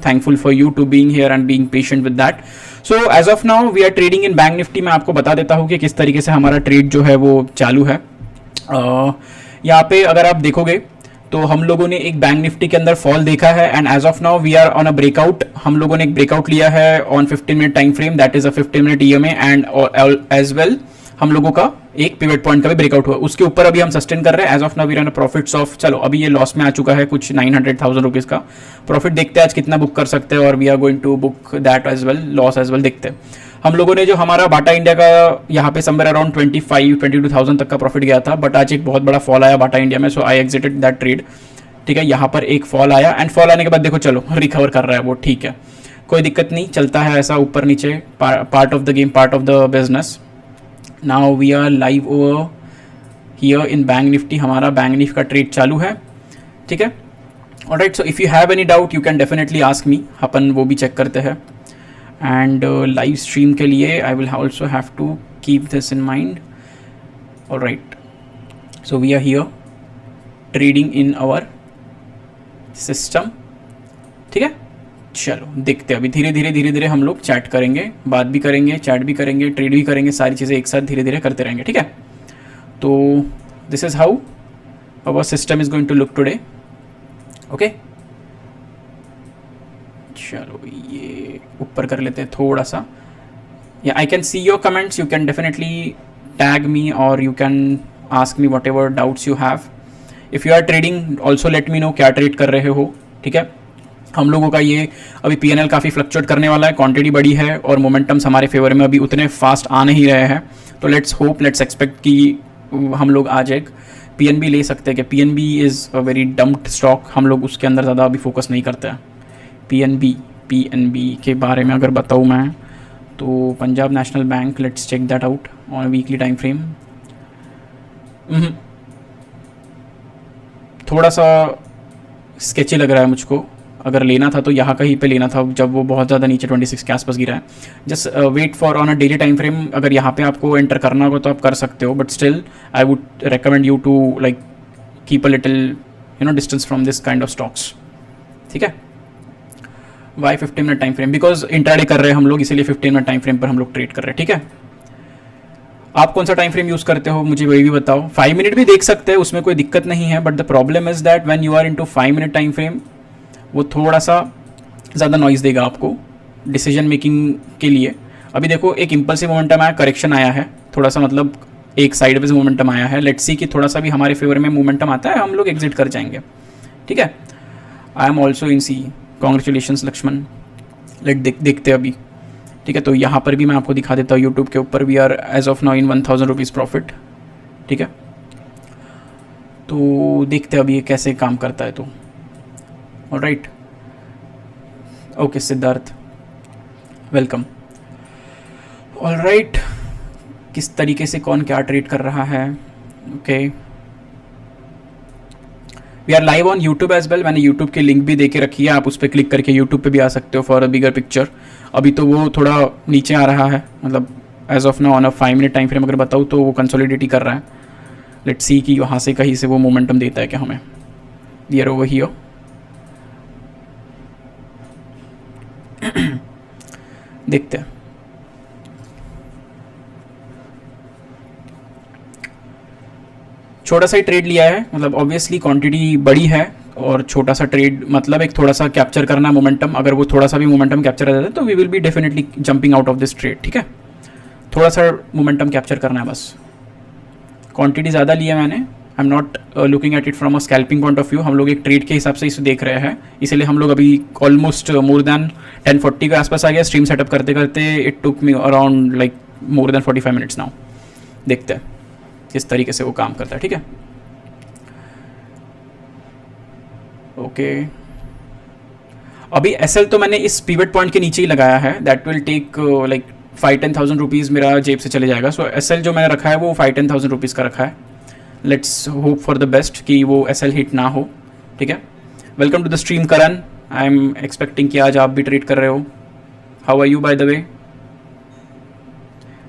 thankful for you to being here and being patient with that. So as of now we are trading in bank Nifty. मैं आपको बता देता हूँ कि किस तरीके से हमारा ट्रेड जो है वो चालू है. यहाँ पे अगर आप देखोगे तो हम लोगों ने एक बैंक निफ्टी के अंदर फॉल देखा है and as of now we are on a breakout. हम लोगों ने एक ब्रेकआउट लिया है on 15 minute time frame, that is a 15 minute EMA and as well हम लोगों का एक पिवट पॉइंट का भी ब्रेकआउट हुआ. उसके ऊपर अभी हम सस्टेन कर रहे हैं. As of now we run profits off, चलो अभी ये लॉस में आ चुका है कुछ 900,000 रुपीज का प्रॉफिट. देखते हैं आज कितना बुक कर सकते हैं और we are going to book that as well, loss as well देखते हैं. हम लोगों ने जो हमारा बाटा इंडिया का यहाँ पे समवेयर अराउंड 22,000 तक का प्रॉफिट गया था, बट आज एक बहुत बड़ा फॉल आया बाटा इंडिया में, सो आई एग्जिटेड दैट ट्रेड. ठीक है, यहाँ पर एक फॉल आया एंड फॉल आने के बाद देखो चलो रिकवर कर रहा है वो, ठीक है, कोई दिक्कत नहीं, चलता है ऐसा ऊपर नीचे, part of the game, part of the business. Now we are live over here in Bank Nifty. हमारा बैंक निफ्टी का ट्रेड चालू है. ठीक है, alright. So if you have any doubt you can definitely ask me, अपन वो भी check करते हैं. एंड लाइव स्ट्रीम के लिए I will also have to keep this in mind. Alright, so we are here trading in our system. ठीक है, चलो देखते हैं. अभी धीरे धीरे हम लोग चैट करेंगे, बात भी करेंगे, चैट भी करेंगे, ट्रेड भी करेंगे, सारी चीज़ें एक साथ धीरे धीरे करते रहेंगे. ठीक है, तो this is how our system is going to look today. Okay, चलो ये ऊपर कर लेते हैं थोड़ा सा. या I can see your comments, you can definitely tag me और you can ask me whatever doubts you have. If you are trading also let me know क्या ट्रेड कर रहे हो. ठीक है, हम लोगों का ये अभी पीएनएल काफ़ी फ्लक्चुएट करने वाला है, क्वांटिटी बड़ी है और मोमेंटम्स हमारे फेवर में अभी उतने फास्ट आ नहीं रहे हैं. तो लेट्स होप, लेट्स एक्सपेक्ट कि हम लोग आज एक पीएनबी ले सकते हैं. कि PNB is a very dumped stock, हम लोग उसके अंदर ज़्यादा अभी फोकस नहीं करते हैं. पीएनबी के बारे में अगर बताऊँ मैं तो Punjab National Bank, let's check that out on weekly time frame. थोड़ा सा स्केची लग रहा है मुझको. अगर लेना था तो यहाँ कहीं पे लेना था जब वो बहुत ज़्यादा नीचे 26 के आसपास गिरा है. Just wait for on a daily time frame. अगर यहाँ पे आपको एंटर करना होगा तो आप कर सकते हो, but still I would recommend you to like keep a little distance from this kind of stocks. ठीक है, why 15 minute time frame, because intraday कर रहे हैं हम लोग, इसीलिए 15 मिनट टाइम फ्रेम पर हम लोग ट्रेड कर रहे हैं. ठीक है, आप कौन सा टाइम फ्रेम यूज़ करते हो मुझे वही भी बताओ. 5 मिनट भी देख सकते हैं, उसमें कोई दिक्कत नहीं है, but the problem is that when you are into 5 minute time frame वो थोड़ा सा ज़्यादा नॉइज़ देगा आपको डिसीजन मेकिंग के लिए. अभी देखो एक इम्पल्सिव मोमेंटम आया, करेक्शन आया है थोड़ा सा, मतलब एक साइडवेज मोमेंटम आया है. लेट्स सी कि थोड़ा सा भी हमारे फेवर में मोमेंटम आता है, हम लोग एग्जिट कर जाएंगे. ठीक है, I am also in see. Congratulations Lakshman. देखते अभी. ठीक है, तो यहाँ पर भी मैं आपको दिखा देता हूँ यूट्यूब के ऊपर we are as of now in 1,000 rupees profit. ठीक है, तो देखते अभी ये कैसे काम करता है. तो alright, okay Siddharth, welcome. Alright, किस तरीके से कौन क्या ट्रेड कर रहा है. Okay, we are live on YouTube as well. मैंने यूट्यूब की लिंक भी दे के रखी है, आप उस पर क्लिक करके यूट्यूब पे भी आ सकते हो फॉर अ बिगर पिक्चर. अभी तो वो थोड़ा नीचे आ रहा है, मतलब as of now on a 5 minute time frame अगर बताऊँ तो वो कंसोलिडेट ही कर रहा है. लेट्स सी कि वहाँ से कहीं से वो मोमेंटम देता है क्या हमें. We are over here. देखते हैं. छोटा सा ही ट्रेड लिया है, मतलब ऑब्वियसली क्वांटिटी बड़ी है और छोटा सा ट्रेड, मतलब एक थोड़ा सा कैप्चर करना मोमेंटम. अगर वो थोड़ा सा भी मोमेंटम कैप्चर आ जाता है तो we will be definitely jumping out of this trade. ठीक है, थोड़ा सा मोमेंटम कैप्चर करना है बस. क्वांटिटी ज़्यादा लिया मैंने, I am not looking at it from a scalping point of view. हम लोग एक ट्रेड के हिसाब से इसे देख रहे हैं, इसलिए हम लोग अभी ऑलमोस्ट मोर देन 10:40 के आसपास आ गया. स्ट्रीम सेटअप करते करते it took me around like more than 45 minutes now. देखते हैं किस तरीके से वो काम करता है. ठीक है, ओके. अभी एसएल तो मैंने इस पिवट पॉइंट के नीचे ही लगाया है, that will take like 5-10,000 rupees मेरा जेब से चले जाएगा. सो एसएल जो मैंने रखा है वो 5-10,000 रुपीज़ का रखा है. Let's hope for the best कि वो एसएल हिट ना हो. ठीक है, welcome to the stream Karan. I am expecting कि आज आप भी ट्रेड कर रहे हो. How are you by the way.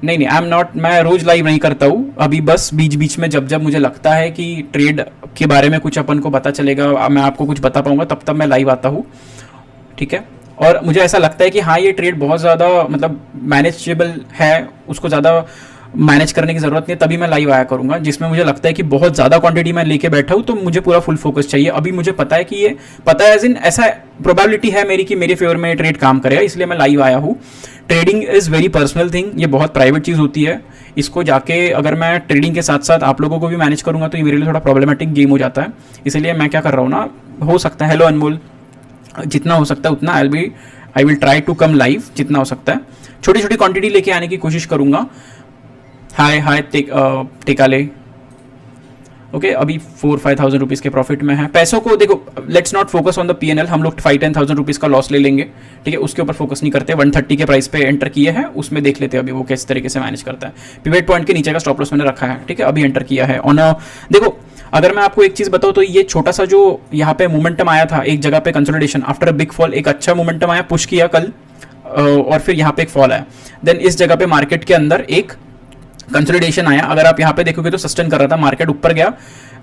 नहीं, आई एम नॉट, मैं रोज़ लाइव नहीं करता हूँ. अभी बस बीच बीच में जब जब मुझे लगता है कि ट्रेड के बारे में कुछ अपन को पता चलेगा, मैं आपको कुछ बता पाऊँगा, तब तब मैं लाइव आता हूँ. ठीक है। और मुझे ऐसा लगता है कि हाँ ये ट्रेड बहुत ज़्यादा मतलब मैनेजेबल है, उसको ज़्यादा मैनेज करने की ज़रूरत नहीं है, तभी मैं लाइव आया करूँगा। जिसमें मुझे लगता है कि बहुत ज़्यादा क्वांटिटी मैं लेके बैठा हूँ तो मुझे पूरा फुल फोकस चाहिए। अभी मुझे पता है कि ये पता है एज इन ऐसा प्रोबेबिलिटी है मेरी कि मेरे फेवर में ट्रेड काम करेगा, इसलिए मैं लाइव आया हूँ। Trading is very personal thing, ये बहुत प्राइवेट चीज़ होती है। इसको जाके अगर मैं ट्रेडिंग के साथ साथ आप लोगों को भी मैनेज करूँगा तो ये मेरे लिए थोड़ा प्रॉब्लमेटिक गेम हो जाता है। इसलिए मैं क्या कर रहा हूँ ना, हो सकता है, हेलो अनमोल, जितना हो सकता है उतना I will try to come live, जितना हो सकता है छोटी छोटी क्वांटिटी लेके आने की कोशिश करूँगा। हाय हाय टेकाले, ओके अभी 4-5,000 रुपीज़ के प्रॉफिट में है। पैसों को देखो, let's not focus on the PNL, हम लोग 5-10,000 रुपीज़ का लॉस ले लेंगे, ठीक है, उसके ऊपर फोकस नहीं करते। 130 के प्राइस पे एंटर किए हैं, उसमें देख लेते हैं अभी वो किस तरीके से मैनेज करता है। पिवट पॉइंट के नीचे का स्टॉप लॉस मैंने रखा है, ठीक है, अभी एंटर किया है ऑन। देखो अगर मैं आपको एक चीज़ बताऊँ तो ये छोटा सा जो यहाँ पे मोमेंटम आया था एक जगह पे consolidation after a big fall, एक अच्छा मोमेंटम आया, पुश किया कल और फिर यहाँ पे एक फॉल आया। देन इस जगह पे मार्केट के अंदर एक कंसोलिडेशन आया। अगर आप यहाँ पे देखोगे तो सस्टेन कर रहा था, मार्केट ऊपर गया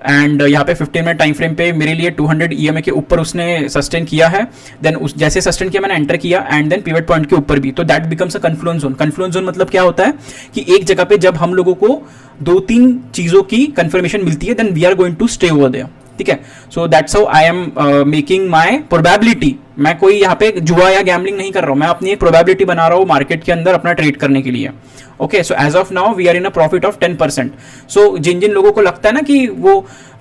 एंड यहाँ पे 15 मिनट टाइम फ्रेम पे मेरे लिए 200 ईएमए के ऊपर उसने सस्टेन किया है। देन उस जैसे सस्टेन किया मैंने एंटर किया एंड देन पिवट पॉइंट के ऊपर भी, तो that becomes a confluence zone. Confluence zone मतलब क्या होता है कि एक जगह पे जब हम लोगों को 2-3 चीजों की कंफर्मेशन मिलती है then we are going to stay over there, ठीक है। So that's how I am making my probability. मैं कोई यहाँ पे जुआ या गैम्बलिंग नहीं कर रहा हूँ, मैं अपनी एक प्रोबेबिलिटी बना रहा हूँ मार्केट के अंदर अपना ट्रेड करने के लिए। Okay, so as of now we are in a profit of 10%। सो जिन जिन लोगों को लगता है ना कि वो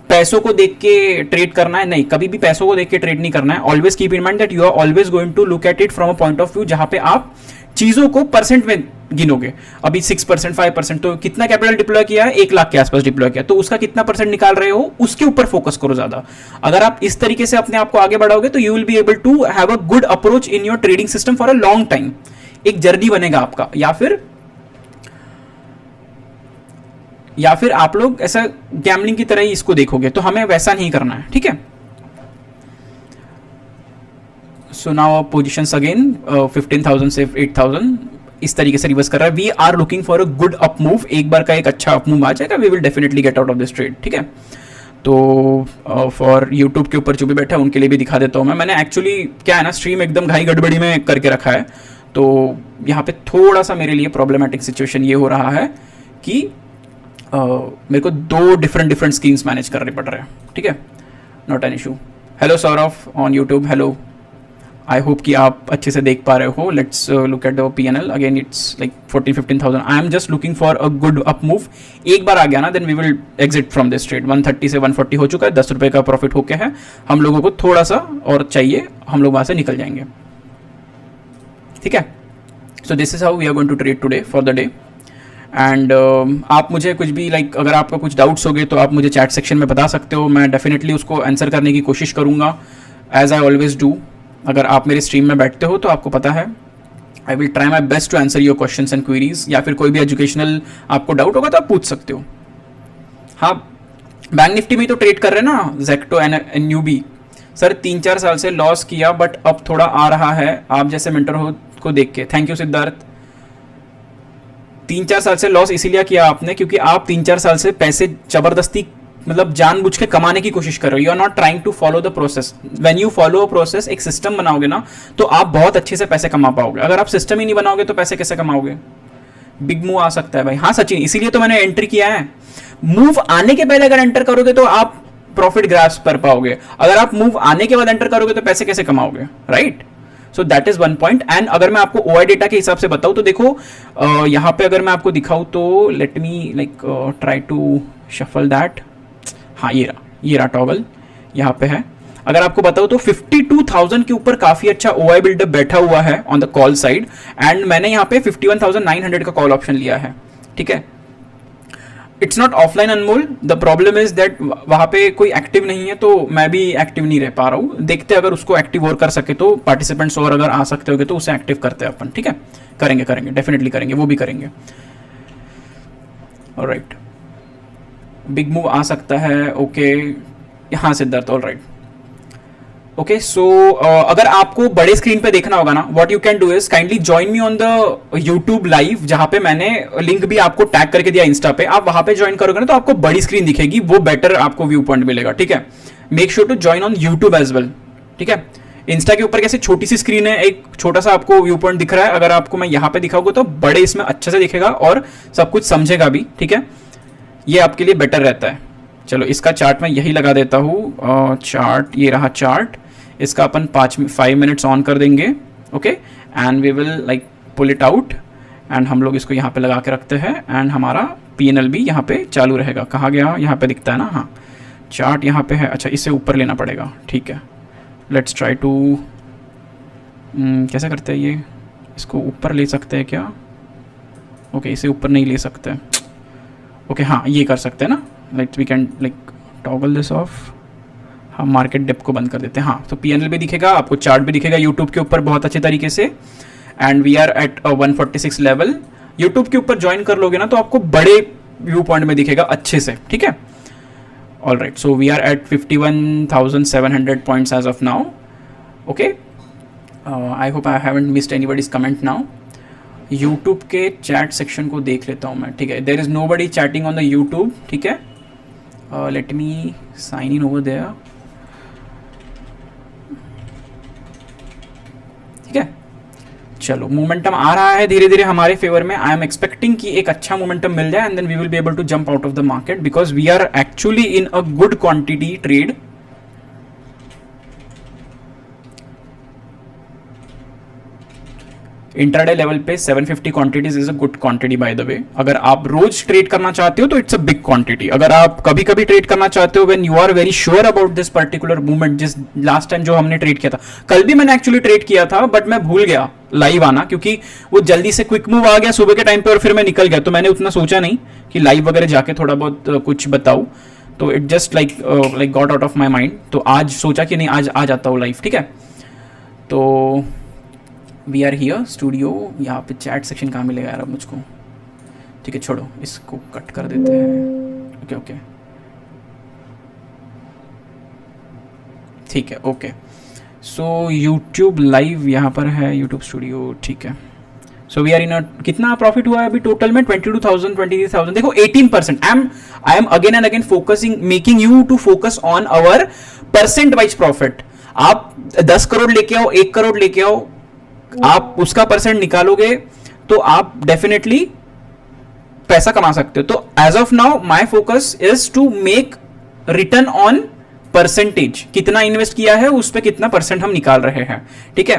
पैसों को देख के ट्रेड करना है, नहीं, कभी भी पैसों को देख के ट्रेड नहीं करना है। Always keep in mind that you are always going to look at it from a point of view जहां पे आप चीजों को परसेंट में गिनोगे। अभी 6%, 5%, तो कितना कैपिटल डिप्लॉय किया है, 1 लाख के आसपास डिप्लॉय किया, तो उसका कितना परसेंट निकाल रहे हो, उसके ऊपर फोकस करो ज्यादा। अगर आप इस तरीके से अपने आप को आगे बढ़ाओगे तो you will be able to have a good approach in your trading system for a long time. एक जर्नी बनेगा आपका, या फिर आप लोग ऐसा गैम्बलिंग की तरह ही इसको देखोगे, तो हमें वैसा नहीं करना है, ठीक है। सो नाउ पोजिशंस अगेन 15,000 से 8,000 इस तरीके से रिवर्स कर रहा है। We are looking for a good up move, एक बार का एक अच्छा अप मूव आ जाएगा, we will definitely get out of this trade, ठीक है। तो फॉर यूट्यूब के ऊपर जो भी बैठा है उनके लिए भी दिखा देता हूँ मैं। मैंने एक्चुअली क्या है ना, स्ट्रीम एकदम घाई गड़बड़ी में करके रखा है, तो यहाँ पे थोड़ा सा मेरे लिए प्रॉब्लमेटिक सिचुएशन ये हो रहा है कि मेरे को 2 डिफरेंट स्क्रीन्स मैनेज करने पड़ रहे हैं, ठीक है, not an issue. Hello Saurabh on YouTube, hello, I hope कि आप अच्छे से देख पा रहे हो। Let's look at the PNL again, it's like 14-15,000। I am just looking for a good up move. एक बार आ गया ना then we will exit from this trade. 130 से 140 हो चुका है, 10 रुपये का प्रॉफिट होके है। हम लोगों को थोड़ा सा और चाहिए, हम लोग वहाँ से निकल जाएंगे, ठीक है। So this is how we are going to trade today for the day. And आप मुझे कुछ भी अगर आपका कुछ डाउट्स हो गए तो आप मुझे चैट सेक्शन में बता सकते हो, मैं डेफिनेटली उसको आंसर करने की कोशिश करूँगा एज आई ऑलवेज डू। अगर आप मेरे स्ट्रीम में बैठते हो तो आपको पता है I will try my best to answer your questions and queries, या फिर कोई भी एजुकेशनल आपको डाउट होगा तो आप पूछ सकते हो। हाँ, बैंक निफ्टी में तो ट्रेड कर रहे हैं ना, जेक्टो एंड न्यूबी। सर 3-4 साल से लॉस किया बट अब थोड़ा आ रहा है आप जैसे मेंटर हो को देख के। Thank you Siddharth. 3-4 साल से लॉस इसीलिए किया आपने क्योंकि आप 3-4 साल से पैसे जबरदस्ती मतलब जानबूझ के कमाने की कोशिश कर रहे हो। You are not trying to follow the process. When you follow a process, एक सिस्टम बनाओगे ना, तो आप बहुत अच्छे से पैसे कमा पाओगे। अगर आप सिस्टम ही नहीं बनाओगे तो पैसे कैसे कमाओगे? बिग मूव आ सकता है भाई। हाँ सचिन, इसीलिए तो मैंने एंट्री किया है। मूव आने के पहले अगर एंटर करोगे तो आप प्रॉफिट ग्रास्प कर पाओगे। अगर आप मूव आने के बाद एंटर करोगे तो पैसे कैसे कमाओगे, right? So that is one point. And अगर मैं आपको ओआई डेटा के हिसाब से बताऊं तो देखो यहाँ पे अगर मैं आपको दिखाऊं तो let me try to shuffle that. हाँ, ये रहा टॉगल यहाँ पे है। अगर आपको बताऊं तो 52,000 के ऊपर काफी अच्छा ओआई बिल्डअप बैठा हुआ है on the call side, and मैंने यहाँ पे 51,900 का कॉल ऑप्शन लिया है, ठीक है। It's not offline Anmol, the problem is that वहां पे कोई एक्टिव नहीं है, तो मैं भी एक्टिव नहीं रह पा रहा हूँ। देखते अगर उसको एक्टिव और कर सके तो पार्टिसिपेंट्स और अगर आ सकते होगे तो उसे एक्टिव करते हैं अपन, ठीक है। करेंगे डेफिनेटली करेंगे, वो भी करेंगे। ऑलराइट, बिग मूव आ सकता है, ओके। हाँ सिद्धार्थ, ऑलराइट, ओके। सो अगर आपको बड़े स्क्रीन पे देखना होगा ना, what you can do is kindly join me on the YouTube live, जहां पे मैंने लिंक भी आपको टैग करके दिया इंस्टा पे। आप वहां पे ज्वाइन करोगे ना तो आपको बड़ी स्क्रीन दिखेगी, वो बेटर आपको व्यू पॉइंट मिलेगा, ठीक है। Make sure to join on YouTube as well, ठीक है। इंस्टा के ऊपर कैसे छोटी सी स्क्रीन है, एक छोटा सा आपको व्यू पॉइंट दिख रहा है, अगर आपको मैं यहाँ पे दिखाऊंगा तो बड़े इसमें अच्छे से दिखेगा और सब कुछ समझेगा भी, ठीक है, ये आपके लिए बेटर रहता है। चलो इसका चार्ट मैं यही लगा देता हूँ, चार्ट ये रहा चार्ट, इसका अपन 5 मिनट्स ऑन कर देंगे, okay, and we will like pull it out, and हम लोग इसको यहाँ पे लगा के रखते हैं, एंड हमारा PNL भी यहाँ पे चालू रहेगा। कहाँ गया, यहाँ पे दिखता है ना, हाँ चार्ट यहाँ पे है, अच्छा इससे ऊपर लेना पड़ेगा, ठीक है, लेट्स ट्राई टू, कैसे करते हैं ये, इसको ऊपर ले सकते हैं क्या, ओके इसे ऊपर नहीं ले सकते, ओके हाँ ये कर सकते हैं ना, like we can like toggle this off, हम मार्केट डिप को बंद कर देते हैं, हाँ तो PNL भी दिखेगा आपको, चार्ट भी दिखेगा यूट्यूब के ऊपर बहुत अच्छे तरीके से, and we are at 146 level. YouTube के ऊपर ज्वाइन कर लोगे ना तो आपको बड़े व्यू पॉइंट में दिखेगा अच्छे से, ठीक है, all right, so we are at 51,700 points as of now, okay, I hope I haven't missed anybody's comment now. YouTube के चैट सेक्शन को देख लेता हूँ मैं, ठीक है, there is nobody chatting on the YouTube, ठीक है, let me sign in over there, ठीक है, चलो मोमेंटम आ रहा है धीरे धीरे हमारे फेवर में, आई एम एक्सपेक्टिंग कि एक अच्छा मोमेंटम मिल जाए and then we will be able to jump out of the market because we are actually in a good quantity trade. Intraday level पे 750 quantities is a good quantity by the way. अगर आप रोज trade करना चाहते हो तो it's a big quantity. अगर आप कभी कभी ट्रेड करना चाहते हो when you are very sure about this particular movement, जिस लास्ट टाइम जो हमने ट्रेड किया था, कल भी मैंने एक्चुअली ट्रेड किया था बट मैं भूल गया लाइव आना क्योंकि वो जल्दी से क्विक मूव आ गया सुबह के टाइम पे और फिर मैं निकल गया, तो मैंने उतना सोचा नहीं कि लाइव वगैरह जाके थोड़ा बहुत कुछ बताऊं, तो it just like got out of my mind. तो आज सोचा कि नहीं आज आ जाता हूँ लाइव, ठीक है। तो वी आर हियर स्टूडियो, यहाँ पे चैट सेक्शन कहाँ मिलेगा यार अब मुझको, ठीक है छोड़ो इसको कट कर देते हैं, ओके ओके ठीक है ओके। सो यूट्यूब लाइव यहाँ पर है, यूट्यूब स्टूडियो, ठीक है। सो वी आर इन अ, कितना प्रॉफिट हुआ है अभी टोटल में 22,000 23,000, देखो 18%। I am again and again focusing, making you to focus on our percent wise profit. आप 10 करोड़ लेके आओ, 1 करोड़ लेके आओ, आप उसका परसेंट निकालोगे तो आप डेफिनेटली पैसा कमा सकते हो। तो as of now my focus is to make return on percentage, कितना इन्वेस्ट किया है उस पर कितना परसेंट हम निकाल रहे हैं, ठीक है।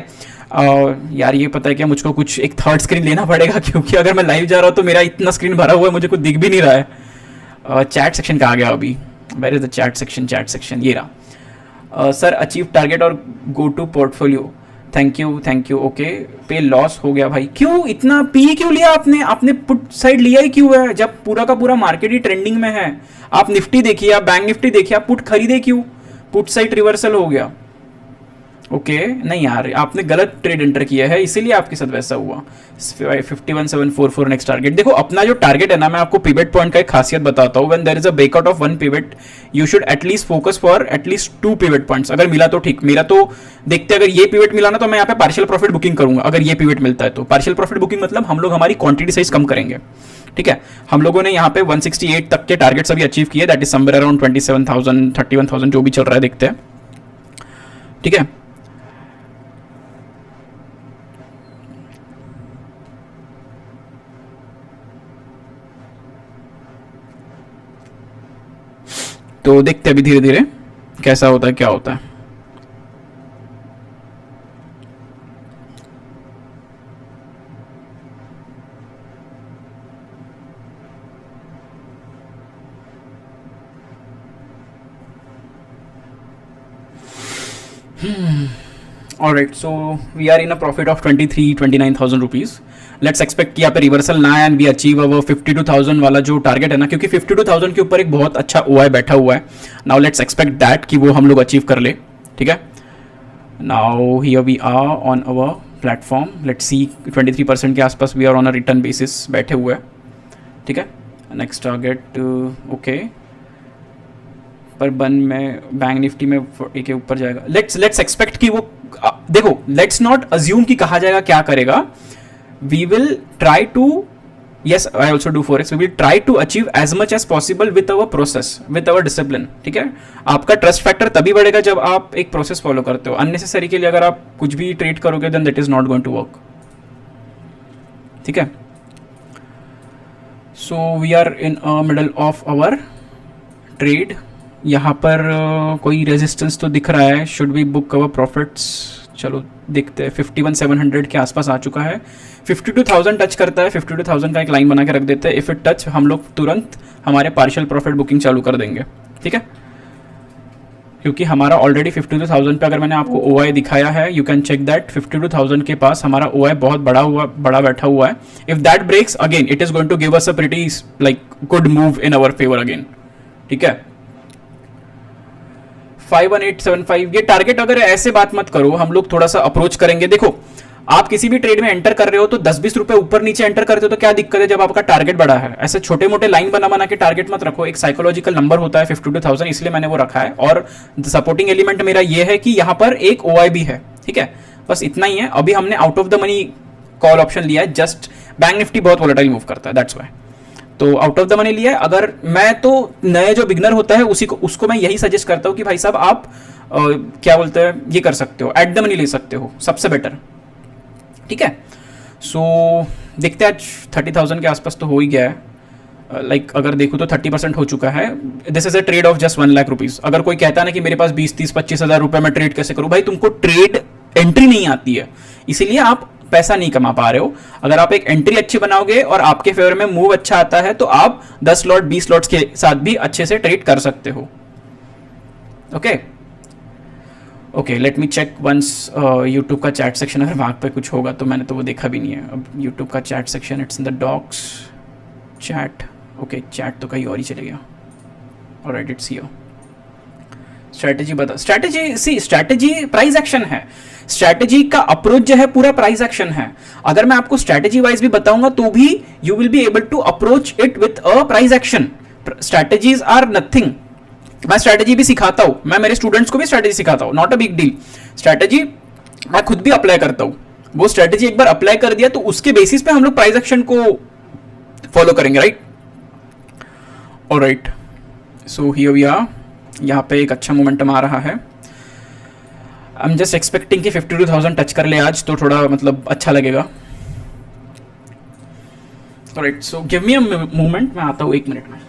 यार ये पता है क्या, मुझको कुछ एक थर्ड स्क्रीन लेना पड़ेगा क्योंकि अगर मैं लाइव जा रहा हूं तो मेरा इतना स्क्रीन भरा हुआ है, मुझे कुछ दिख भी नहीं रहा है। चैट सेक्शन कहाँ गया अभी, where is the chat section, chat section ये रहा। सर अचीव टारगेट और go to portfolio, thank you okay. पे लॉस हो गया भाई, क्यों इतना पी क्यों लिया आपने, आपने पुट साइड लिया ही क्यों है जब पूरा का पूरा मार्केट ही ट्रेंडिंग में है। आप निफ्टी देखिए, आप बैंक निफ्टी देखिए, आप पुट खरीदे क्यों, पुट साइड रिवर्सल हो गया, ओके नहीं यार आपने गलत ट्रेड एंटर किया है इसीलिए आपके साथ वैसा हुआ। 51,744 नेक्स्ट टारगेट, देखो अपना जो टारगेट है ना, मैं आपको पिवट पॉइंट का एक खासियत बताता हूँ। When there is a breakout of one pivot you should at least focus for at least 2 pivot points. अगर मिला तो ठीक, मेरा तो देखते अगर ये पिवट मिला ना तो मैं यहाँ पे पार्शियल प्रॉफिट बुकिंग करूंगा। अगर ये पिवट मिलता है तो पार्शियल प्रॉफिट बुकिंग मतलब हम लोग हमारी क्वांटिटी साइज कम करेंगे, ठीक है। हम लोगों ने यहाँ पे 168 तक के टारगेट्स अभी अचीव किए, दैट इज समवेयर अराउंड 27,000 31,000 जो भी चल रहा है देखते हैं, ठीक है। तो देखते हैं अभी धीरे धीरे कैसा होता है क्या होता है। Alright, so we are in a profit of 29,000 rupees. Let's expect कि यहाँ पे रिवर्सल ना आए एंड वी अचीव अवर 52,000 वाला जो टारगेट है ना, क्योंकि 52,000 के ऊपर एक बहुत अच्छा ओआई बैठा हुआ है। नाउ लेट्स एक्सपेक्ट दैट कि वो हम लोग अचीव कर ले, ठीक है। Now here we are on our platform, let's see 23% के आसपास we are on a return basis बैठे हुए हैं, ठीक है। नेक्स्ट टारगेट ओके, पर बन में बैंक निफ्टी में के ऊपर जाएगा। लेट्स एक्सपेक्ट कि वो देखो, लेट्स नॉट अज्यूम कि कहा जाएगा क्या करेगा, we will try to yes, I also do forex. We will try to achieve as much as possible with our process, with our discipline. ठीक है, आपका ट्रस्ट फैक्टर तभी बढ़ेगा जब आप एक प्रोसेस फॉलो करते हो. अननेसेसरी के लिए अगर आप कुछ भी ट्रेड करोगे then that is not going to work. ठीक है, so we are in middle of our trade. यहाँ पर कोई रेजिस्टेंस तो दिख रहा है. Should we book our profits? चलो देखते हैं. 51,700 के आसपास आ चुका है. 52,000 टच करता है. 52,000 का एक लाइन बना के रख देते हैं. इफ इट टच हम लोग तुरंत हमारे पार्शियल प्रॉफिट बुकिंग चालू कर देंगे. ठीक है, क्योंकि हमारा ऑलरेडी 52,000 पे अगर मैंने आपको OI दिखाया है, यू कैन चेक दैट 52,000 के पास हमारा OI बहुत बड़ा बैठा हुआ है. If that breaks again it is going to give us a pretty like good move in our favour again. ठीक है, 51875 ये टारगेट. अगर ऐसे बात मत करो, हम लोग थोड़ा सा अप्रोच करेंगे. देखो, आप किसी भी ट्रेड में एंटर कर रहे हो तो 20-20 रुपए ऊपर नीचे एंटर करते हो तो क्या दिक्कत है जब आपका टारगेट बड़ा है. ऐसे छोटे मोटे लाइन बना के टारगेट मत रखो. एक साइकोलॉजिकल नंबर होता है 52,000, इसलिए मैंने वो रखा है. और सपोर्टिंग एलिमेंट मेरा ये है कि यहाँ पर एक OI भी है. ठीक है, बस इतना ही है. अभी हमने out of the money call option लिया है. जस्ट बैंक निफ्टी बहुत वोलेटाइल मूव करता है, दैट्स वाई. तो आउट ऑफ द मनी लिया है. अगर मैं तो नए जो बिगनर होता है उसको मैं यही सजेस्ट करता हूँ कि भाई साहब आप क्या बोलते हैं, ये कर सकते हो, एट द मनी ले सकते हो, सबसे बेटर. ठीक है, सो देखते हैं. आज 30,000 के आसपास तो हो ही गया है. लाइक अगर देखो तो 30% हो चुका है. This is a trade off just 1 lakh rupees. अगर कोई कहता है ना कि मेरे पास 20-30-25 हज़ार रुपए में ट्रेड कैसे करूं, भाई तुमको ट्रेड एंट्री नहीं आती है, इसीलिए आप पैसा नहीं कमा पा रहे हो. अगर आप एक एंट्री अच्छी बनाओगे और आपके फेवर में मूव अच्छा आता है तो आप 10 लॉट 20 लॉट्स के साथ भी अच्छे से ट्रेड कर सकते हो. Okay, let me check once YouTube का चैट सेक्शन. अगर वहाँ पे कुछ होगा तो मैंने तो वो देखा भी नहीं है. अब यूट्यूब का chat section, it's in the docs chat. Okay, chat तो कहीं और ही चले गया. Alright, it's here. स्ट्रैटेजी बता. स्ट्रैटेजी प्राइस एक्शन है. स्ट्रैटेजी का अप्रोच जो है पूरा प्राइस एक्शन है. अगर मैं आपको स्ट्रैटेजी वाइज भी बताऊंगा तो भी you will be able to approach it with a price action. Strategies are nothing. मैं स्ट्रैटेजी भी सिखाता हूं, मैं मेरे स्टूडेंट्स को भी स्ट्रैटेजी सिखाता हूं, not a big deal. Strategy मैं खुद भी अप्लाई करता हूं. वो स्ट्रैटेजी एक बार अप्लाई कर दिया तो उसके बेसिस पे हम लोग प्राइस एक्शन को फॉलो करेंगे, right? Alright, so here we are. यहाँ पे एक अच्छा मोमेंटम आ रहा है. आई एम जस्ट एक्सपेक्टिंग कि 52,000 टच कर ले आज तो थोड़ा मतलब अच्छा लगेगा. Alright, so give me a moment, मैं आता हूँ 1 मिनट में.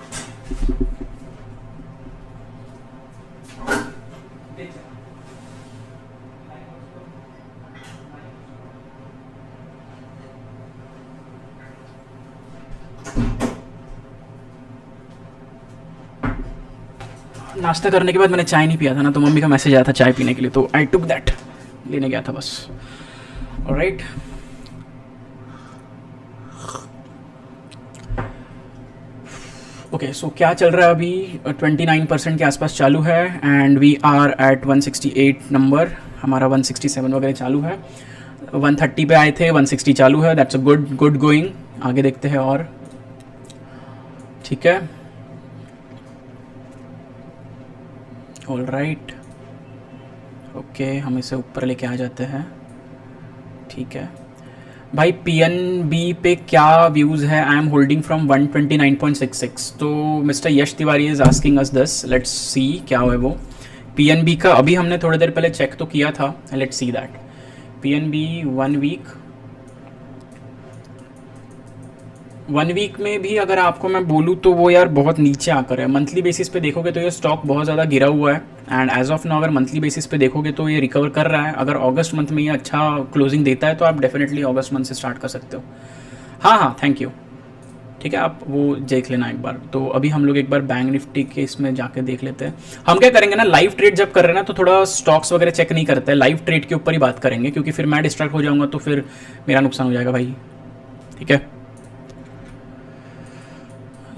नाश्ता करने के बाद मैंने चाय नहीं पिया था ना, तो मम्मी का मैसेज आया था चाय पीने के लिए, तो आई टुक दैट, लेने गया था बस. ऑलराइट, ओके, सो क्या चल रहा है अभी? 29% के आसपास चालू है and we are at 168 number. हमारा 167 वगैरह चालू है. 130 पे आए थे, 160 चालू है. That's a good going. आगे देखते हैं और. ठीक है, ऑलराइट, ओके, हम इसे ऊपर लेके आ जाते हैं. ठीक है भाई, PNB पे क्या व्यूज़ है? I am holding from 129.66. तो mister Yash Tiwari is asking us this. Let's see क्या है वो. PNB का अभी हमने थोड़ी देर पहले चेक तो किया था. Let's see that. PNB 1 week में भी अगर आपको मैं बोलूँ तो वो यार बहुत नीचे आकर है. मंथली बेसिस पे देखोगे तो ये स्टॉक बहुत ज़्यादा गिरा हुआ है एंड एज ऑफ नाउ अगर मंथली बेसिस पे देखोगे तो ये रिकवर कर रहा है. अगर अगस्त मंथ में ये अच्छा क्लोजिंग देता है तो आप डेफिनेटली अगस्त मंथ से स्टार्ट कर सकते हो. हाँ, थैंक यू. ठीक है, आप वो देख लेना एक बार. तो अभी हम लोग एक बार बैंक निफ्टी के इसमें जाके देख लेते हैं. हम क्या करेंगे ना, लाइव ट्रेड जब कर रहे हैं ना तो थोड़ा स्टॉक्स वगैरह चेक नहीं करते हैं, लाइव ट्रेड के ऊपर ही बात करेंगे, क्योंकि फिर मैं डिस्ट्रैक्ट हो जाऊँगा तो फिर मेरा नुकसान हो जाएगा भाई. ठीक है,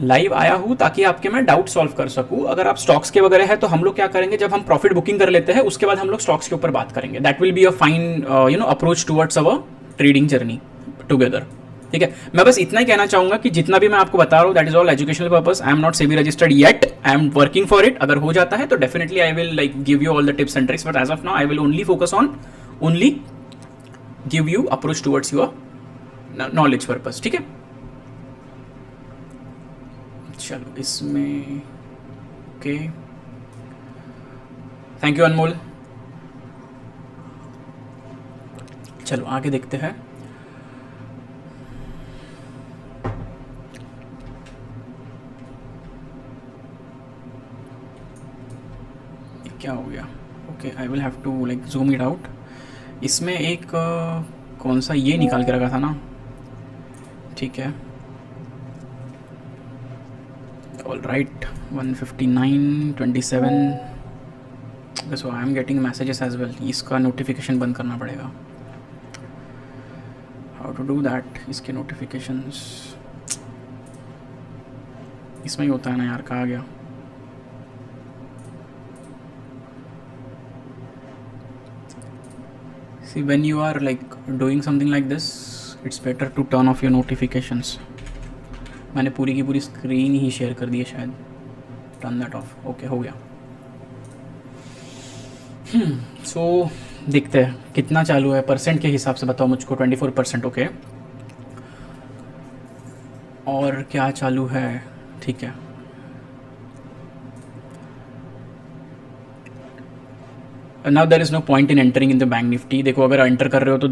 लाइव आया हूँ ताकि आपके मैं डाउट सॉल्व कर सकूँ. अगर आप स्टॉक्स के वगैरह है तो हम लोग क्या करेंगे, जब हम प्रॉफिट बुकिंग कर लेते हैं उसके बाद हम लोग स्टॉक्स के ऊपर बात करेंगे. That will be a fine approach towards our trading journey together. ठीक है, मैं बस इतना ही कहना चाहूँगा कि जितना भी मैं आपको बता रहा हूँ that is all educational purpose. I am not SEBI registered yet, I am working for it. अगर हो जाता है तो definitely I will like give you all the tips and tricks, but as of now I will only focus on only give you approach towards your knowledge purpose. ठीक है, चलो इसमें okay, thank you अनमोल। चलो आगे देखते हैं। क्या हो गया? Okay, I will have to like zoom it out. इसमें एक कौन सा ये निकाल के रखा था ना, ठीक है, all right, 159.27। So I am getting messages as well, इसका नोटिफिकेशन बंद करना पड़ेगा। How to do that? इसके नोटिफिकेशंस इसमें ही होता है ना यार, कहाँ गया? See, when you are like doing something like this, it's better to turn off your notifications. मैंने पूरी की पूरी स्क्रीन ही शेयर कर दी है शायद। Turn that of. ओके, हो गया। सो देखते हैं कितना चालू है, परसेंट के हिसाब से बताओ मुझको। 24%। ओके, और क्या चालू है? ठीक है, now there is no point in entering in the bank Nifty. देखो, अगर एंटर कर रहे हो तो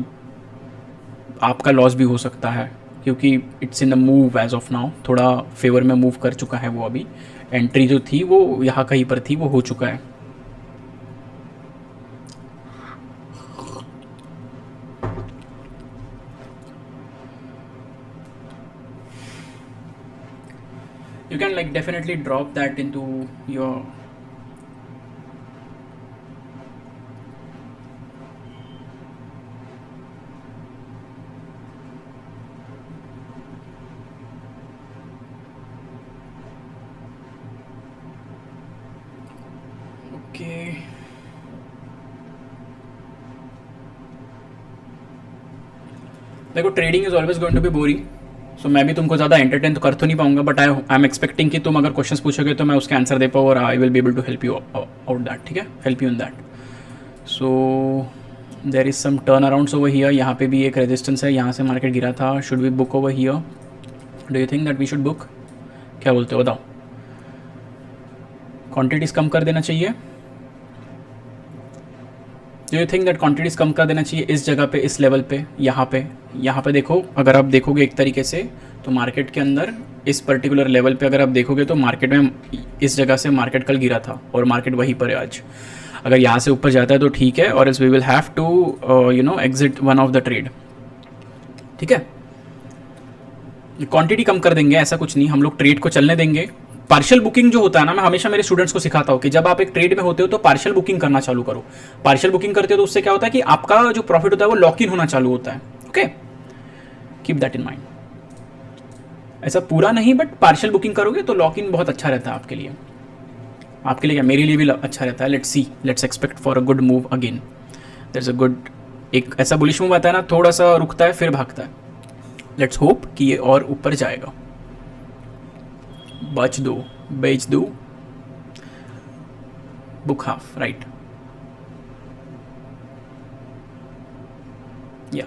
आपका लॉस भी हो सकता है, क्योंकि it's in the move as of now, थोड़ा फेवर में मूव कर चुका है वो। अभी एंट्री जो थी वो यहाँ कहीं पर थी, वो हो चुका है। You can like definitely drop that into your okay। देखो, trading is always going to be boring, so मैं भी तुमको ज़्यादा एंटरटेन तो कर तो नहीं पाऊंगा, बट आई एम एक्सपेक्टिंग कि तुम अगर क्वेश्चंस पूछोगे तो मैं उसके आंसर दे पाऊँ, और I will be able to help you out that. ठीक है, help you in that. So there is some turn arounds over here. यहाँ पे भी एक रेजिस्टेंस है, यहाँ से मार्केट गिरा था। Should we book over here? Do you think that we should book? क्या बोलते हो बताओ? क्वांटिटीज़ कम कर देना चाहिए? Do you think that quantities कम कर देना चाहिए इस जगह पे, इस लेवल पे, यहाँ पे देखो, अगर आप देखोगे एक तरीके से तो मार्केट के अंदर इस पर्टिकुलर लेवल पे अगर आप देखोगे तो मार्केट में इस जगह से मार्केट कल गिरा था और मार्केट वहीं पर है आज। अगर यहाँ से ऊपर जाता है तो ठीक है, और else we will have to you know exit one of the trade. ठीक है, क्वांटिटी कम कर देंगे, ऐसा कुछ नहीं, हम लोग ट्रेड को चलने देंगे। पार्शियल बुकिंग जो होता है ना, मैं हमेशा मेरे स्टूडेंट्स को सिखाता हूँ कि जब आप एक ट्रेड में होते हो तो पार्शियल बुकिंग करना चालू करो। पार्शियल बुकिंग करते हो तो उससे क्या होता है कि आपका जो प्रॉफिट होता है वो लॉक इन होना चालू होता है। Okay, keep that in mind. ऐसा पूरा नहीं, बट पार्शियल बुकिंग करोगे तो लॉक इन बहुत अच्छा रहता है आपके लिए। आपके लिए क्या, मेरे लिए भी अच्छा रहता है। Let's see, let's expect for a good move again. There is a good, एक ऐसा बुलिश मूव आता है ना, थोड़ा सा रुकता है फिर भागता है। लेट्स होप कि ये और ऊपर जाएगा। बच दो, बेच दो, बुक हाफ, राइट, या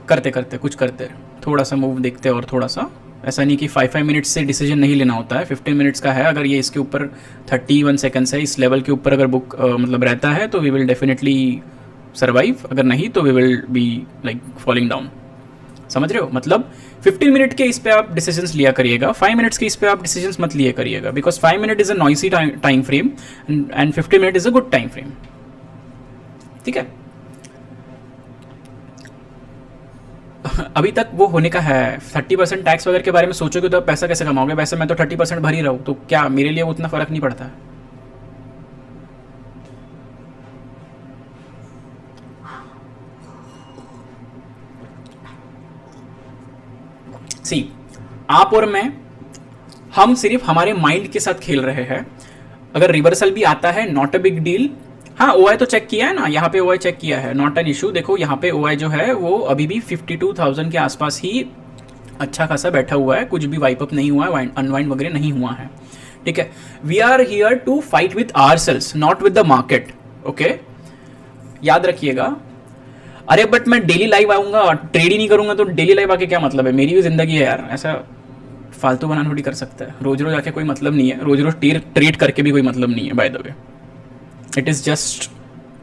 करते करते कुछ करते, थोड़ा सा मूव देखते और थोड़ा सा, ऐसा नहीं कि 5 मिनट्स से डिसीजन नहीं लेना होता है, 15 मिनट्स का है। अगर ये इसके ऊपर 31 सेकंड्स है, इस लेवल के ऊपर अगर बुक मतलब रहता है तो वी विल डेफिनेटली सर्वाइव, अगर नहीं तो we will be like falling down. समझ रहे हो? मतलब 15 मिनट के इस पे आप डिसीजंस लिया करिएगा, 5 मिनट्स के इस पे आप डिसीजंस मत लिए करिएगा, because 5 minute is a noisy time frame and 50 minute is a good time frame. ठीक है, अभी तक वो होने का है। 30% टैक्स वगैरह के बारे में सोचोगे तो पैसा कैसे कमाओगे? वैसे मैं तो 30% भर ही रहा हूँ, तो क्या मेरे लिए उतना फर्क नहीं पड़ता है? सी, आप और मैं, हम सिर्फ हमारे माइंड के साथ खेल रहे हैं। अगर रिवर्सल भी आता है, नॉट अ बिग डील। हाँ, ओआई तो चेक किया है ना, यहाँ पे ओआई चेक किया है, नॉट एन इशू। देखो यहाँ पे ओआई जो है वो अभी भी 52,000 के आसपास ही अच्छा खासा बैठा हुआ है, कुछ भी वाइप अप नहीं हुआ है, अनवाइंड वगैरह नहीं हुआ है। ठीक है, we are here to fight with ourselves, not with the market. Okay, याद रखिएगा, अरे बट मैं डेली लाइव आऊँगा, ट्रेड ही नहीं करूँगा तो डेली लाइव आके क्या मतलब है? मेरी भी ज़िंदगी है यार, ऐसा फालतू बनाना थोड़ी कर सकता है। रोज रोज आके कोई मतलब नहीं है, रोज रोज ट्रेड करके भी कोई मतलब नहीं है by the way. It is just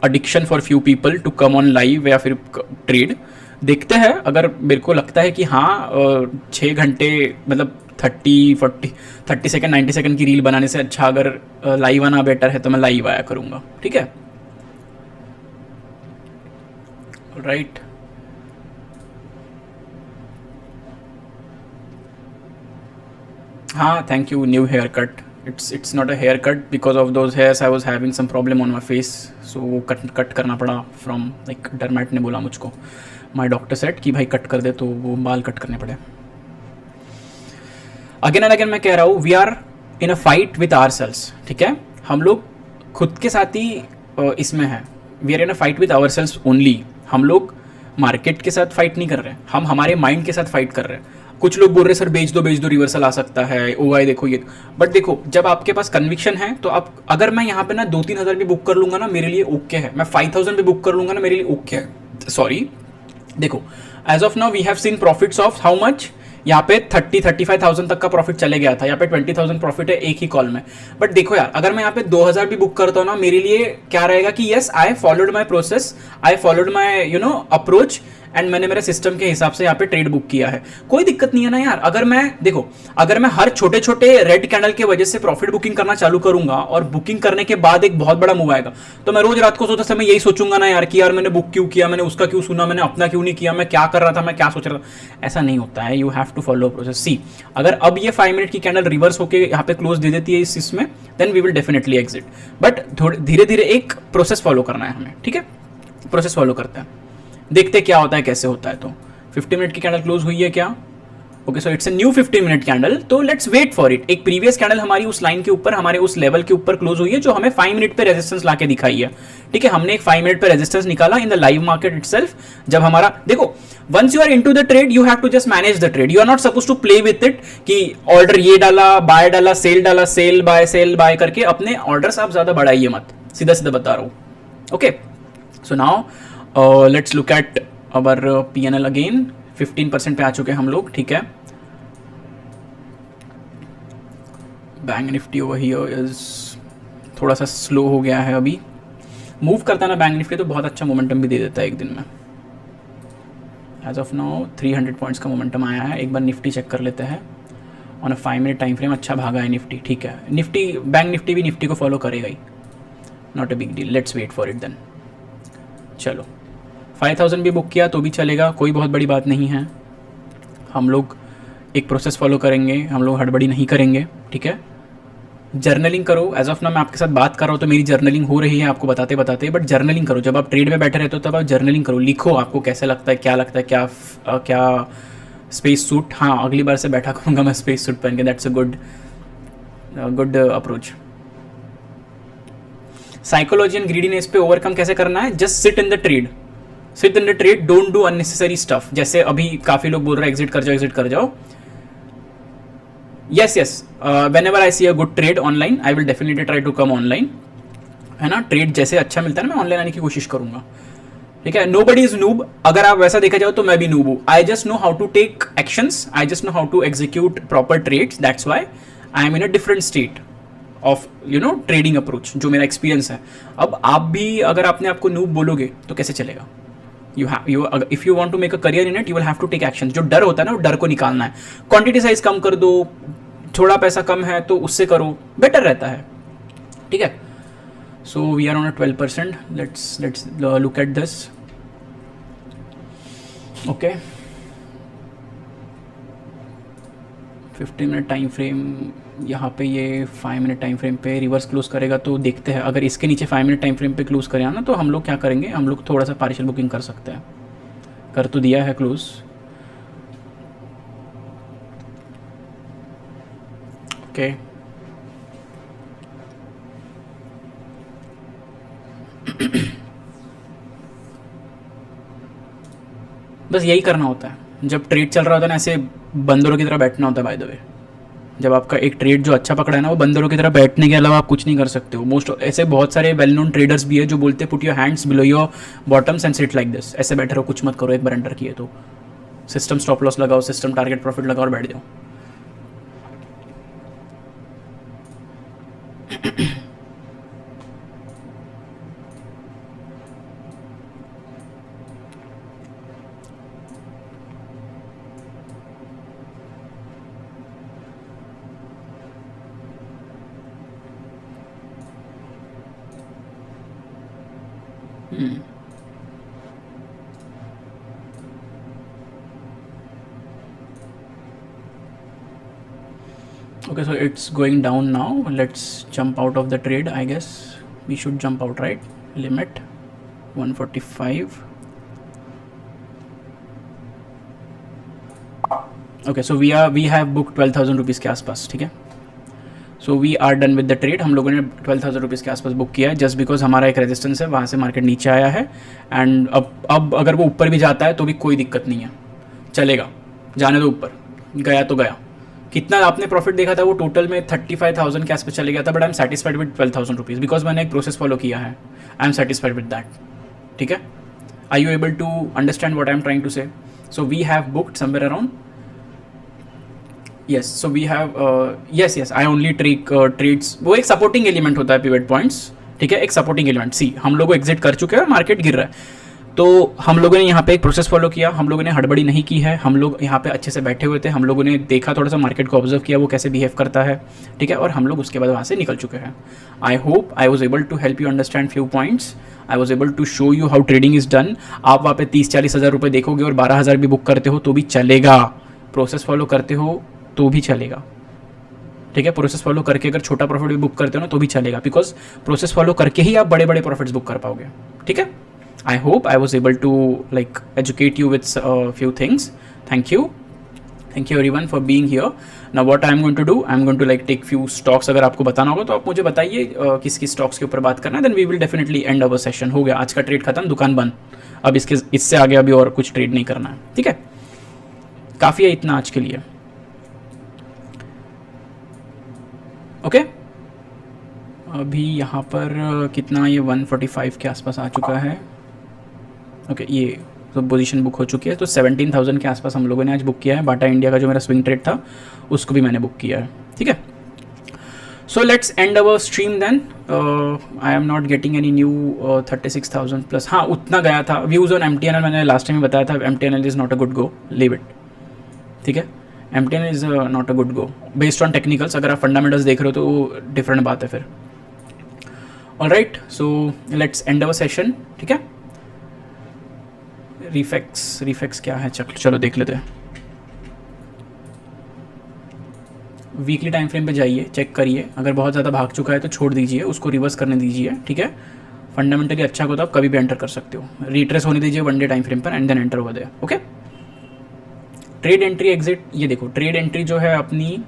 addiction for few people to come on live या फिर ट्रेड। देखते हैं, अगर मेरे को लगता है कि हाँ 6 घंटे मतलब 30 सेकंड 90 सेकंड की रील बनाने से अच्छा अगर लाइव आना बेटर है तो मैं लाइव आया करूँगा, ठीक है? राइट। हाँ, thank you. New hair cut, it's not a hair cut because of those hairs I was having some problem on my face, so वो कट करना पड़ा फ्रॉम लाइक डरमैट ने बोला मुझको, माई डॉक्टर सेट कि भाई कट कर दे, तो वो बाल कट करने पड़े। अगेन एंड अगेन मैं कह रहा हूँ, we are in a fight with our सेल्स, ठीक है? हम लोग खुद के साथ ही इसमें है, we are in a fight with our sales only. हम लोग मार्केट के साथ फाइट नहीं कर रहे, हम हमारे माइंड के साथ फाइट कर रहे हैं। कुछ लोग बोल रहे सर बेच दो रिवर्सल आ सकता है, ओ आई देखो ये, बट देखो जब आपके पास कन्विक्शन है तो आप, अगर मैं यहाँ पे ना 2-3 हज़ार भी बुक कर लूँगा ना मेरे लिए ओके है, मैं 5000 भी बुक कर लूँगा ना मेरे लिए ओके है। सॉरी, देखो as of now we have seen profits of how much, यहाँ पे 30-35,000 तक का प्रॉफिट चले गया था, यहाँ पे 20,000 प्रॉफिट है एक ही कॉल में। बट देखो यार, अगर मैं यहाँ पे 2000 भी बुक करता हूँ ना, मेरे लिए क्या रहेगा कि yes I followed my process, I followed my approach, and मैंने मेरे सिस्टम के हिसाब से यहाँ पे ट्रेड बुक किया है, कोई दिक्कत नहीं है ना यार। अगर मैं देखो, अगर मैं हर छोटे छोटे रेड कैंडल के वजह से प्रॉफिट बुकिंग करना चालू करूंगा और बुकिंग करने के बाद एक बहुत बड़ा मूव आएगा, तो मैं रोज रात को सोते समय यही सोचूंगा ना यार कि यार मैंने बुक क्यों किया, मैंने उसका क्यों सुना, मैंने अपना क्यों नहीं किया, मैं क्या कर रहा था, मैं क्या सोच रहा था। ऐसा नहीं होता है, you have to follow process. See, अगर अब ये 5 मिनट की कैंडल रिवर्स होकर यहाँ पे क्लोज दे देती है इसमें, then we will definitely exit, but थोड़े धीरे धीरे एक प्रोसेस फॉलो करना है हमें, ठीक है? प्रोसेस फॉलो करते हैं, देखते क्या होता है कैसे होता है। तो 50 मिनट की कैंडल क्लोज हुई है क्या? Okay, so it's a new 50 minute candle, तो लेट्स वेट फॉर इट। एक प्रीवियस कैंडल हमारी उस लाइन के ऊपर, हमारे उस लेवल के ऊपर क्लोज हुई है जो हमें 5 मिनट पे रेजिस्टेंस लाके दिखाई है, ठीक है? हमने एक 5 मिनट पे रेजिस्टेंस निकाला in the live market itself. जब हमारा देखो, once you are into the trade you have to just manage the trade, you are not suppose to play with it कि ऑर्डर ये डाला, डाला, सेल बाय करके अपने ऑर्डर्स आप ज्यादा बढ़ाइए मत, सीधा सीधा बता रहा हूँ। Okay, so now let's look at our PNL again. 15% पे आ चुके हैं हम लोग, ठीक है? Bank Nifty over here is थोड़ा सा स्लो हो गया है, अभी मूव करता है ना बैंक निफ्टी तो बहुत अच्छा मोमेंटम भी दे देता है एक दिन में। एज ऑफ नाउ 300 पॉइंट्स का मोमेंटम आया है। एक बार निफ्टी चेक कर लेते हैं on a 5 minute time frame. अच्छा भागा है निफ्टी, ठीक है? निफ्टी, बैंक निफ्टी भी निफ्टी को फॉलो करेगा ही, not a big deal, let's wait for it then. चलो 5000 भी बुक किया तो भी चलेगा, कोई बहुत बड़ी बात नहीं है। हम लोग एक प्रोसेस फॉलो करेंगे, हम लोग हड़बड़ी नहीं करेंगे, ठीक है? जर्नलिंग करो। एज ऑफ नाउ मैं आपके साथ बात कर रहा हूँ तो मेरी जर्नलिंग हो रही है आपको बताते बताते, बट जर्नलिंग करो। जब आप ट्रेड में बैठे रहते हो तब आप जर्नलिंग करो, लिखो आपको कैसा लगता है, क्या लगता है, क्या स्पेस सूट। हाँ, अगली बार से बैठा करूँगा मैं स्पेस सूट पहन के, that's a good approach. Psychology and greediness पे ओवरकम कैसे करना है? Just sit in the trade, don't do unnecessary stuff. जैसे अभी काफी लोग बोल रहे हैं एग्जिट कर जाओ। Yes, whenever I see a good trade online, I will definitely try to come online, है ना? ट्रेड जैसे अच्छा मिलता है ना, मैं ऑनलाइन आने की कोशिश करूंगा, ठीक है? Nobody is noob. अगर आप वैसा देखा जाओ तो मैं भी नूब हूँ। I just know how to take actions, I just know how to execute proper trades, that's why I am in a different state of trading approach, जो मेरा एक्सपीरियंस है। अब आप भी अगर आपने आपको नूब बोलोगे तो कैसे चलेगा? If you want to make a career in it you will have to take action. जो डर होता है ना, वो डर को निकालना है। क्वांटिटी साइज कम कर दो, थोड़ा पैसा कम है तो उससे करो, बेटर रहता है, ठीक है? So we are on a 12%, let's look at this. Okay, 15 minute time frame, यहाँ पे ये 5 मिनट टाइम फ्रेम पे रिवर्स क्लोज करेगा तो देखते हैं। अगर इसके नीचे 5 मिनट टाइम फ्रेम पे क्लोज करें ना, तो हम लोग क्या करेंगे, हम लोग थोड़ा सा पार्शियल बुकिंग कर सकते हैं। कर तो दिया है क्लोज। ओके, बस यही करना होता है। जब ट्रेड चल रहा होता है ना, ऐसे बंदरों की तरह बैठना होता है, बाय द वे, जब आपका एक ट्रेड जो अच्छा पकड़ा है ना, वो बंदरों की तरह बैठने के अलावा आप कुछ नहीं कर सकते हो। मोस्ट ऐसे बहुत सारे वेल नोन ट्रेडर्स भी है जो बोलते हैं put your hands below your bottoms and sit like this, ऐसे बैठे रहो, कुछ मत करो, एक बार एंटर किए तो सिस्टम स्टॉप लॉस लगाओ, सिस्टम टारगेट प्रॉफिट लगाओ और बैठ जाओ। Okay, so it's going down now. Let's jump out of the trade. I guess we should jump out, right? Limit 145. Okay, so we have booked 12,000 rupees के आसपास, ठीक है। So we are done with the trade. हम लोगों ने 12,000 rupees के आसपास book किया है, जस्ट बिकॉज हमारा एक रेजिस्टेंस है, वहाँ से मार्केट नीचे आया है। एंड अब अगर वो ऊपर भी जाता है तो भी कोई दिक्कत नहीं है, चलेगा, जाने दो, ऊपर गया तो गया। कितना आपने प्रॉफिट देखा था, वो टोटल में 35,000 के आसपास चले गया था, but I am satisfied with 12,000 rupees because मैंने एक प्रोसेस फॉलो किया है। I am satisfied with that, ठीक है। Are you able to understand what I am trying to say? So we have booked somewhere around, yes, so we have, yes, I only trades, वो एक supporting element होता है pivot points, ठीक है, एक supporting element. सी, हम लोग exit कर चुके हैं और मार्केट गिर रहा है, तो हम लोगों ने यहाँ पे एक प्रोसेस फॉलो किया, हम लोगों ने हड़बड़ी नहीं की है, हम लोग यहाँ पे अच्छे से बैठे हुए थे, हम लोगों ने देखा, थोड़ा सा मार्केट को ऑब्जर्व किया वो कैसे बिहेव करता है, ठीक है, और हम लोग उसके बाद वहाँ से निकल चुके हैं। I hope I was able to help you understand few points, I was able to show you how trading is done. आप वहाँ पे 30-40 हज़ार रुपये देखोगे और 12,000 भी बुक करते हो तो भी चलेगा, प्रोसेस फॉलो करते हो तो भी चलेगा, ठीक है। प्रोसेस फॉलो करके अगर छोटा प्रॉफिट भी बुक करते हो ना तो भी चलेगा, बिकॉज प्रोसेस फॉलो करके ही आप बड़े बड़े प्रॉफिट्स बुक कर पाओगे, ठीक है। I hope I was able to like educate you with few things. Thank you everyone for being here. Now what I am going to do, I am going to like take few stocks. अगर आपको बताना होगा तो आप मुझे बताइए किस किस स्टॉक्स के ऊपर बात करना है, then we will definitely end our session। हो गया आज का ट्रेड खत्म, दुकान बंद, अब इससे आगे अभी और कुछ ट्रेड नहीं करना है, ठीक है। काफ़ी है इतना आज के लिए, ओके। अभी यहाँ पर कितना, ये 145 के आसपास आ चुका है, ओके, ये तो पोजीशन बुक हो चुकी है, तो 17,000 के आसपास हम लोगों ने आज बुक किया है। बाटा इंडिया का जो मेरा स्विंग ट्रेड था उसको भी मैंने बुक किया है, ठीक है। So let's end our stream then. I am not getting any new 36,000 plus, हाँ उतना गया था। व्यूज़ ऑन MTNL मैंने लास्ट टाइम में बताया था, MTNL is not a good go, leave it, ठीक है। MTNL is not a good go based on technicals. अगर आप फंडामेंटल्स देख रहे हो तो वो डिफरेंट बात है फिर। Alright, so let's end our session, ठीक है। रिफेक्स क्या है, चलो देख लेते हैं। वीकली टाइम फ्रेम पे जाइए, चेक करिए, अगर बहुत ज़्यादा भाग चुका है तो छोड़ दीजिए, उसको रिवर्स करने दीजिए, ठीक है। फंडामेंटली अच्छा को तो आप कभी भी एंटर कर सकते हो, रिट्रेस होने दीजिए 1 डे टाइम फ्रेम पर and then enter over there, okay. Trade entry exit, ये देखो ट्रेड एंट्री जो है अपनी,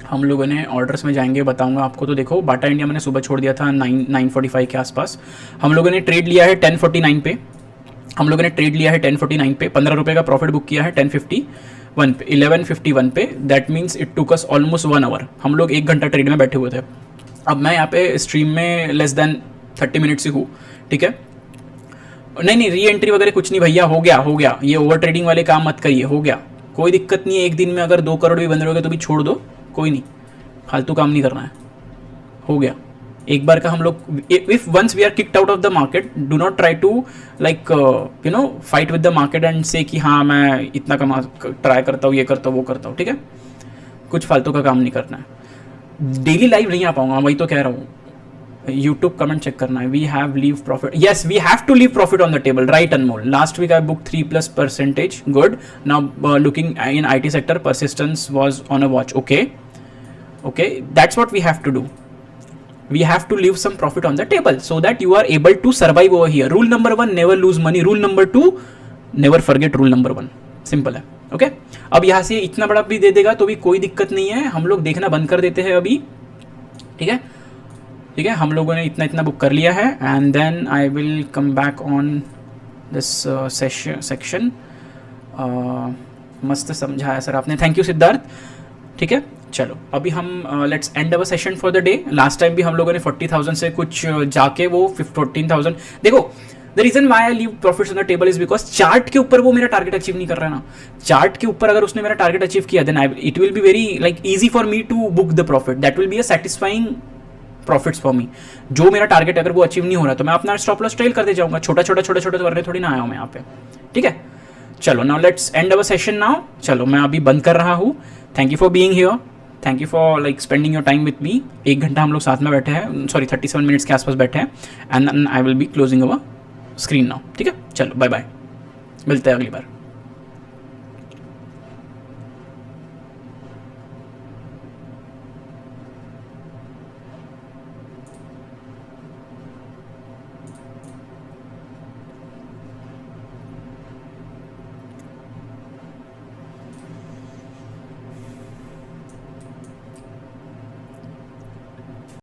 हम लोगों ने ऑर्डर्स में जाएंगे, बताऊंगा आपको। तो देखो बाटा इंडिया मैंने सुबह छोड़ दिया था 9:45 के आसपास, हम लोगों ने ट्रेड लिया है 10:49 पे, हम लोगों ने ट्रेड लिया है 10:49 पे, 15 रुपये का प्रॉफिट बुक किया है 10:51 पे, 11:51 पे। That means it took us almost 1 hour, हम लोग 1 घंटा ट्रेड में बैठे हुए थे। अब मैं यहाँ पे स्ट्रीम में लेस देन 30 मिनट्स ही हूँ, ठीक है। नहीं, री एंट्री वगैरह कुछ नहीं भैया, हो गया, ये ओवर ट्रेडिंग वाले काम मत करिए, हो गया, कोई दिक्कत नहीं है। एक दिन में अगर 2 करोड़ भी बन रहे हो तो भी छोड़ दो, कोई नहीं, फालतू काम नहीं करना है, हो गया एक बार का। हम लोग if once we are kicked out of the market, do not try to like you know fight with the market and say कि हाँ मैं इतना कमा ट्राई करता हूँ, ये करता हूँ, वो करता हूँ, ठीक है। कुछ फालतू का काम नहीं करना है। डेली लाइव नहीं आ पाऊंगा, वही तो कह रहा हूँ। यूट्यूब कमेंट चेक करना है। We have leave profit, yes we have to leave profit on the table, right Anmol. Last week I book 3+%, good. Now looking in IT sector, persistence was on a watch, okay, that's what we have to do. We have to leave some profit on the table so that you are able to survive over here. Rule number 1, never lose money. Rule number 2, never forget rule number 1. Simple है, okay. अब यहाँ से इतना बड़ा भी दे देगा तो भी कोई दिक्कत नहीं है, हम लोग देखना बंद कर देते हैं अभी, ठीक है, ठीक है। हम लोगों ने इतना बुक कर लिया है and then I will come back on this section. मस्त समझाया सर आपने, थैंक यू सिद्धार्थ, ठीक है। चलो अभी हम let's end our session for the day. Last time भी हम लोगों ने 40,000 से कुछ जाके वो 14,000, देखो the reason why I leave profits on the table is because chart के ऊपर वो मेरा टारगेट अचीव नहीं कर रहा है ना। चार्ट के ऊपर अगर उसने मेरा टारगेट अचीव किया then it will be very like easy for me to book the profit, that will be a satisfying profits for me. जो मेरा टारगेट अगर वो अचीव नहीं हो रहा तो मैं अपना स्टॉप लॉस ट्रेल करते जाऊंगा, छोटा छोटा छोटा छोटा करने थोड़ी ना आया हूँ मैं यहाँ पे, ठीक है। चलो now let's end our session now. चलो मैं अभी बंद कर रहा हूँ। Thank you for being here, thank you for like spending your time with me. 1 घंटा हम लोग साथ में बैठे हैं, सॉरी 37 मिनट्स के आसपास बैठे हैं, and I will be closing our screen now, ठीक है। चलो बाय बाय, मिलते हैं अगली बार।